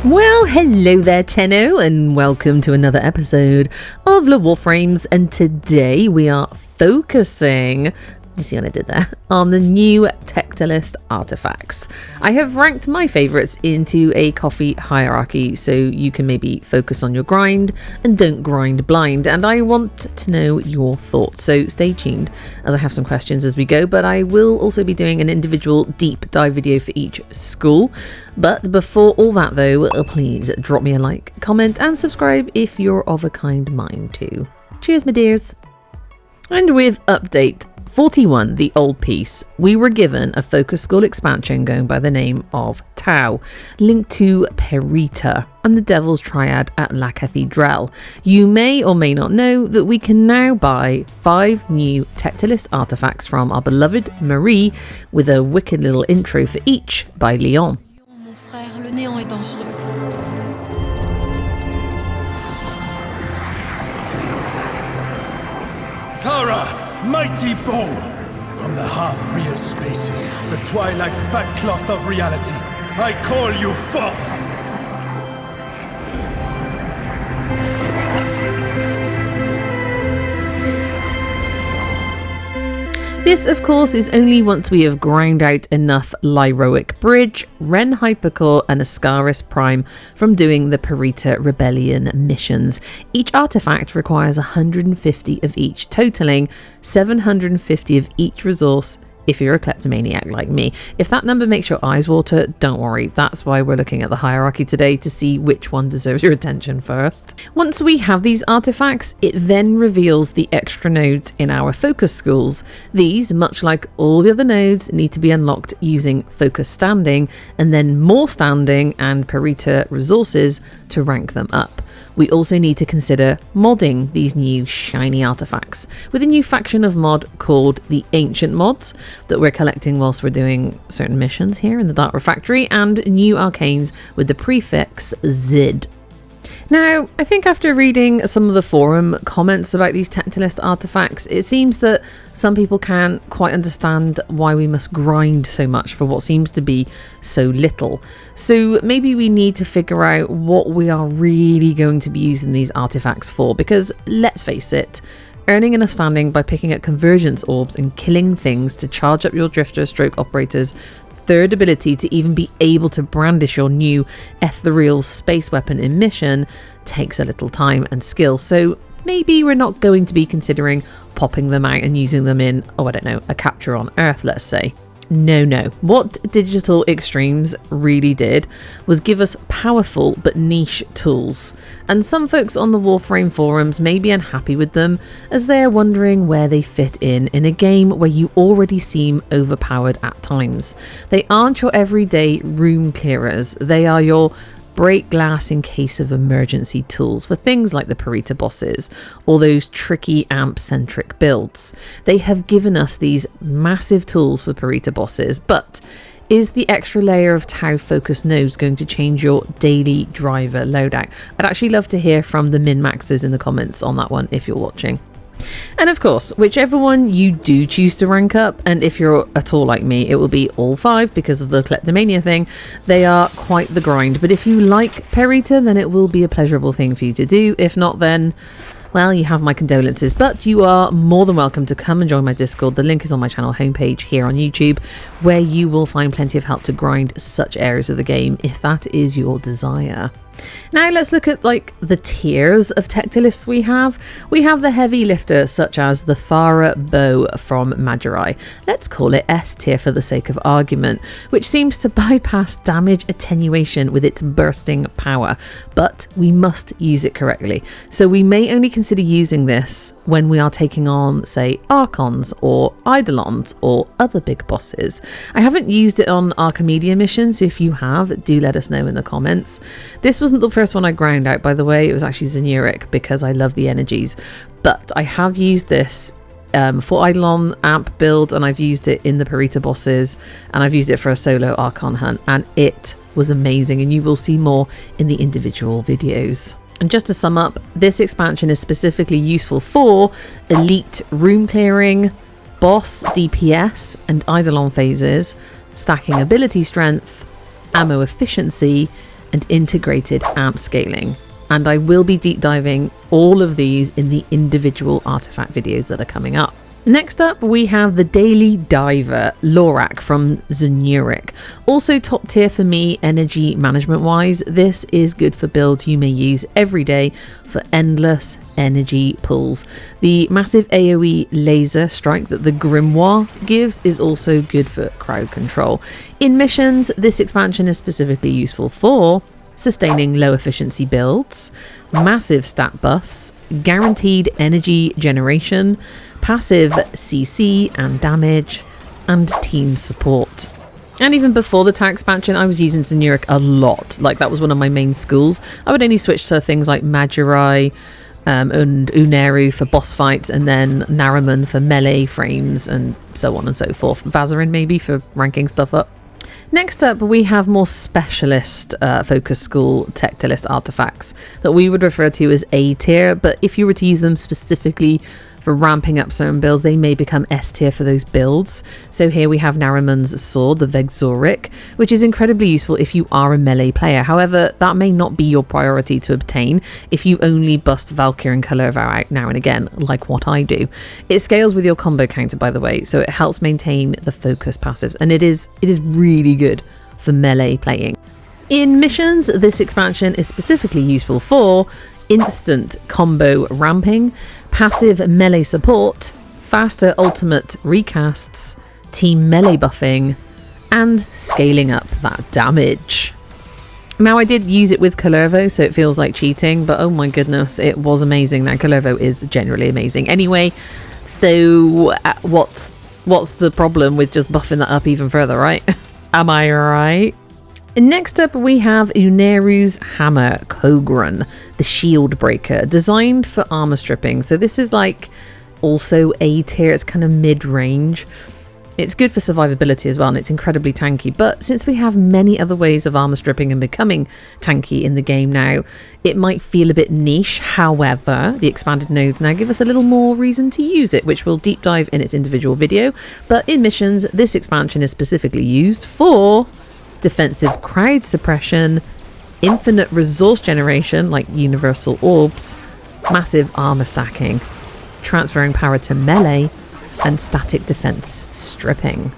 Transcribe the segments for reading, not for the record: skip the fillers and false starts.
Well, hello there, Tenno, and welcome to another episode of Le Warframes. And today we are focusing, you see what I did there, on the new Tektolyst artifacts. I have ranked my favourites into a coffee hierarchy so you can maybe focus on your grind and don't grind blind, and I want to know your thoughts, so stay tuned as I have some questions as we go, but I will also be doing an individual deep dive video for each school. But before all that though, please drop me a like, comment and subscribe if you're of a kind mind too. Cheers my dears. And with update 41, the old piece, we were given a focus school expansion going by the name of Tau, linked to Perita and the Devil's Triad at La Cathedral. You may or may not know that we can now buy 5 new Tektolyst artifacts from our beloved Marie, with a wicked little intro for each by Leon. Mon frère, le néant est dangereux. Thara! Mighty bow! From the half-real spaces, the twilight backcloth of reality, I call you forth! This, of course, is only once we have ground out enough Lyroic Bridge, Ren Hypercore and Ascaris Prime from doing the Perita Rebellion missions. Each artifact requires 150 of each, totaling 750 of each resource if you're a kleptomaniac like me. If that number makes your eyes water, don't worry. That's why we're looking at the hierarchy today, to see which one deserves your attention first. Once we have these artifacts, it then reveals the extra nodes in our focus schools. These, much like all the other nodes, need to be unlocked using focus standing, and then more standing and Perita resources to rank them up. We also need to consider modding these new shiny artifacts with a new faction of mod called the Ancient Mods that we're collecting whilst we're doing certain missions here in the Dark Refractory, and new arcanes with the prefix ZID. Now, I think after reading some of the forum comments about these Tektolyst artifacts, it seems that some people can't quite understand why we must grind so much for what seems to be so little. So maybe we need to figure out what we are really going to be using these artifacts for, because let's face it, earning enough standing by picking up convergence orbs and killing things to charge up your drifter stroke operator's third ability to even be able to brandish your new ethereal space weapon in mission takes a little time and skill. So maybe we're not going to be considering popping them out and using them in, oh I don't know, a capture on Earth, let's say. No. What Digital Extremes really did was give us powerful but niche tools, and some folks on the Warframe forums may be unhappy with them as they are wondering where they fit in a game where you already seem overpowered at times. They aren't your everyday room clearers, they are your break glass in case of emergency tools for things like the Perita bosses or those tricky amp-centric builds. They have given us these massive tools for Perita bosses, but is the extra layer of Tau focus nodes going to change your daily driver loadout? I'd actually love to hear from the min-maxers in the comments on that one if you're watching. And of course, whichever one you do choose to rank up, and if you're at all like me, it will be all 5 because of the kleptomania thing, they are quite the grind. But if you like Perita, then it will be a pleasurable thing for you to do. If not, then, well, you have my condolences, but you are more than welcome to come and join my Discord. The link is on my channel homepage here on YouTube, where you will find plenty of help to grind such areas of the game if that is your desire. Now let's look at the tiers of Tektolysts we have. We have the heavy lifter such as the Thara bow from Madurai. Let's call it S tier for the sake of argument, which seems to bypass damage attenuation with its bursting power, but we must use it correctly. So we may only consider using this when we are taking on, say, Archons or Eidolons or other big bosses. I haven't used it on Archimedia missions, so if you have, do let us know in the comments. This wasn't the first one I ground out, by the way. It was actually Zenurik because I love the energies, but I have used this for Eidolon amp build, and I've used it in the Perita bosses, and I've used it for a solo Archon hunt, and it was amazing, and you will see more in the individual videos. And just to sum up, this expansion is specifically useful for elite room clearing, boss DPS and Eidolon phases, stacking ability strength, ammo efficiency, and integrated amp scaling. And I will be deep diving all of these in the individual artifact videos that are coming up. Next up, we have the Daily Diver, Lorak from Zenurik. Also top tier for me, energy management wise. This is good for builds you may use every day for endless energy pulls. The massive AoE laser strike that the Grimoire gives is also good for crowd control. In missions, this expansion is specifically useful for sustaining low efficiency builds, massive stat buffs, guaranteed energy generation, passive CC and damage, and team support. And even before the tag expansion, I was using Zenurik a lot. Like, that was one of my main schools. I would only switch to things like Madurai and Unairu for boss fights, and then Naramon for melee frames, and so on and so forth. Vazarin maybe for ranking stuff up. Next up, we have more specialist focus school Tektolyst artifacts that we would refer to as A tier, but if you were to use them specifically for ramping up certain builds, they may become S tier for those builds. So here we have Naramon's sword, the Zenurik, which is incredibly useful if you are a melee player. However, that may not be your priority to obtain if you only bust Valkyr and Kalerva out now and again, like what I do. It scales with your combo counter, by the way, so it helps maintain the focus passives, and it is really good for melee playing. In missions, this expansion is specifically useful for instant combo ramping, passive melee support, faster ultimate recasts, team melee buffing, and scaling up that damage. Now, I did use it with Kalervo, so it feels like cheating, but oh my goodness, it was amazing. Now, Kalervo is generally amazing anyway, so what's the problem with just buffing that up even further, right? Am I right? Next up, we have Unairu's Hammer Kogran, the Shield Breaker, designed for armor stripping. So this is like also A tier, it's kind of mid-range. It's good for survivability as well, and it's incredibly tanky. But since we have many other ways of armor stripping and becoming tanky in the game now, it might feel a bit niche. However, the expanded nodes now give us a little more reason to use it, which we'll deep dive in its individual video. But in missions, this expansion is specifically used for defensive crowd suppression, infinite resource generation like universal orbs, massive armor stacking, transferring power to melee, and static defense stripping.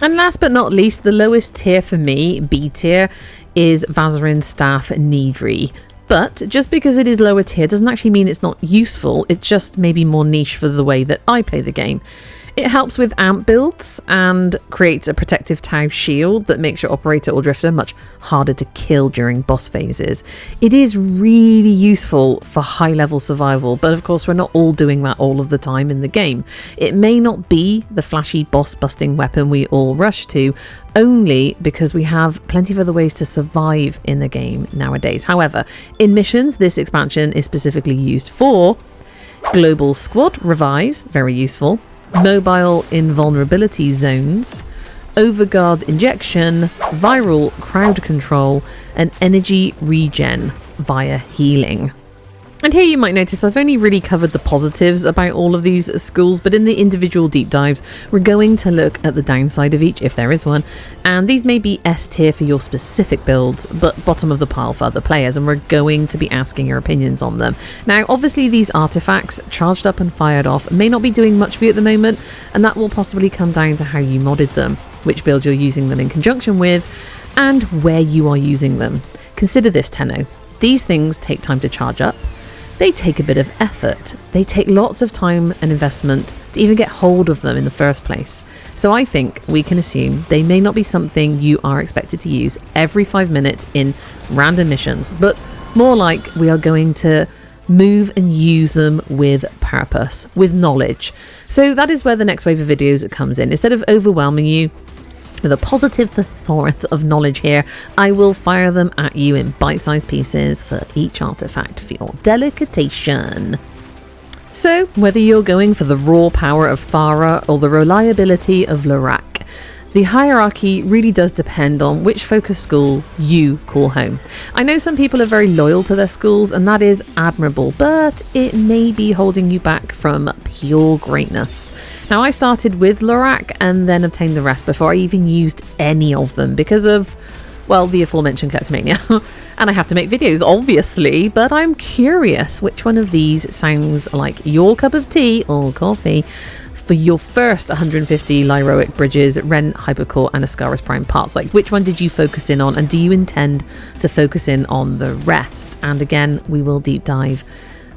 And last but not least, the lowest tier for me, B tier, is Vazarin Staff Nidri. But just because it is lower tier doesn't actually mean it's not useful, it's just maybe more niche for the way that I play the game. It helps with amp builds and creates a protective Tau shield that makes your operator or drifter much harder to kill during boss phases. It is really useful for high level survival, but of course we're not all doing that all of the time in the game. It may not be the flashy boss busting weapon we all rush to, only because we have plenty of other ways to survive in the game nowadays. However, in missions, this expansion is specifically used for global squad revives, very useful, mobile invulnerability zones, overguard injection, viral crowd control, and energy regen via healing. And here you might notice I've only really covered the positives about all of these schools, but in the individual deep dives we're going to look at the downside of each if there is one, and these may be S tier for your specific builds but bottom of the pile for other players, and we're going to be asking your opinions on them. Now obviously these artifacts charged up and fired off may not be doing much for you at the moment, and that will possibly come down to how you modded them, which build you're using them in conjunction with, and where you are using them. Consider this, Tenno. These things take time to charge up. They take a bit of effort. They take lots of time and investment to even get hold of them in the first place. So I think we can assume they may not be something you are expected to use every 5 minutes in random missions, but more like we are going to move and use them with purpose, with knowledge. So that is where the next wave of videos comes in. Instead of overwhelming you with a positive thesaurus of knowledge here, I will fire them at you in bite-sized pieces for each artifact for your delectation. So, whether you're going for the raw power of Thara or the reliability of Lorak, the hierarchy really does depend on which focus school you call home. I know some people are very loyal to their schools, and that is admirable, but it may be holding you back from pure greatness. Now, I started with Lorak and then obtained the rest before I even used any of them because of Well, the aforementioned Kleptomania. And I have to make videos, obviously, but I'm curious which one of these sounds like your cup of tea or coffee for your first 150 Lyroic Bridges, Ren, Hypercore and Ascaris Prime parts. Like, which one did you focus in on, and do you intend to focus in on the rest? And again, we will deep dive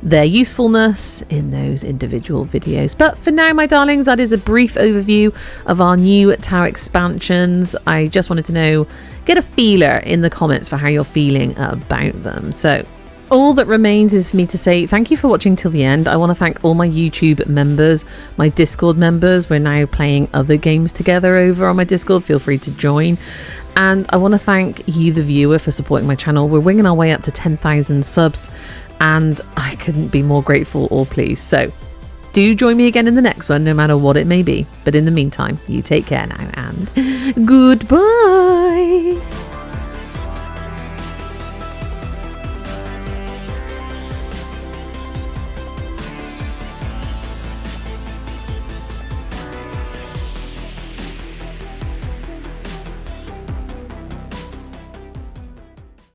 their usefulness in those individual videos. But for now, my darlings, that is a brief overview of our new Tau expansions. I just wanted to know, get a feeler in the comments for how you're feeling about them. So all that remains is for me to say thank you for watching till the end. I want to thank all my YouTube members, my Discord members. We're now playing other games together over on my Discord. Feel free to join. And I want to thank you, the viewer, for supporting my channel. We're winging our way up to 10,000 subs, and I couldn't be more grateful or pleased. So do join me again in the next one, no matter what it may be. But in the meantime, you take care now, and goodbye.